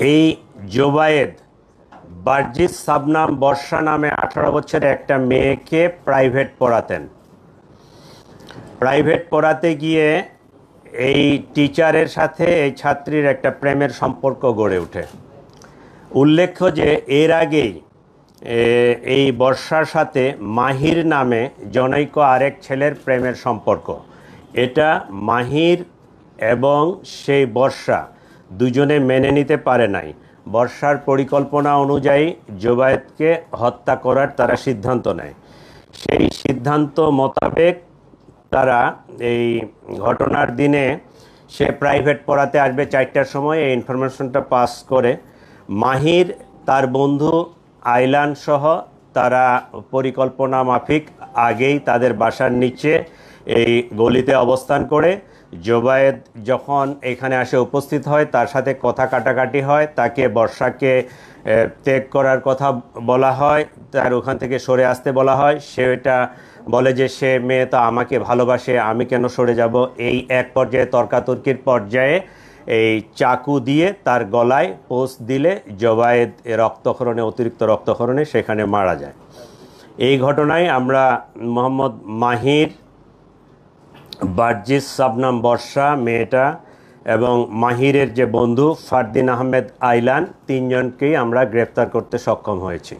এই জোবায়েদ বার্জিস শাবনাম বর্ষা নামে 18 বছরের একটা মেয়েকে প্রাইভেট পড়াতেন। প্রাইভেট পড়াতে গিয়ে এই টিচারের সাথে এই ছাত্রীর একটা প্রেমের সম্পর্ক গড়ে ওঠে। উল্লেখ্য যে এর আগেই এই বর্ষার সাথে মাহির নামে জনৈক আরেক ছেলের প্রেমের সম্পর্ক। এটা মাহির এবং সেই বর্ষা দুজনে মেনে নিতে পারে নাই। বর্ষার পরিকল্পনা অনুযায়ী জোবায়েদকে হত্যা করার তারা সিদ্ধান্ত নেয়। সেই সিদ্ধান্ত মোতাবেক তারা এই ঘটনার দিনে সে প্রাইভেট পড়াতে আসবে 4টার সময় এই ইনফরমেশনটা পাস করে মাহির তার বন্ধু আইলান সহ তারা পরিকল্পনা মাফিক আগেই তাদের বাসার নিচে এই গলিতে অবস্থান করে। জোবায়েদ যখন এখানে আসে উপস্থিত হয়, তার সাথে কথা কাটাকাটি হয়, তাকে বর্ষাকে ত্যাগ করার কথা বলা হয়, তার ওখান থেকে সরে আসতে বলা হয়। সে এটা বলে যে সে মেয়ে তো আমাকে ভালোবাসে, আমি কেন সরে যাব। এই এক পর্যায়ে তর্কাতর্কির পর্যায়ে এই চাকু দিয়ে তার গলায় পোস্ট দিলে জোবায়েদ রক্তক্ষরণে, অতিরিক্ত রক্তক্ষরণে সেখানে মারা যায়। এই ঘটনায় আমরা মোহাম্মদ মাহির, বার্জিস শাবনাম বর্ষা মেয়েটা এবং মাহিরের যে বন্ধু ফারদিন আহমেদ আইলান, 3জনকেই আমরা গ্রেপ্তার করতে সক্ষম হয়েছি।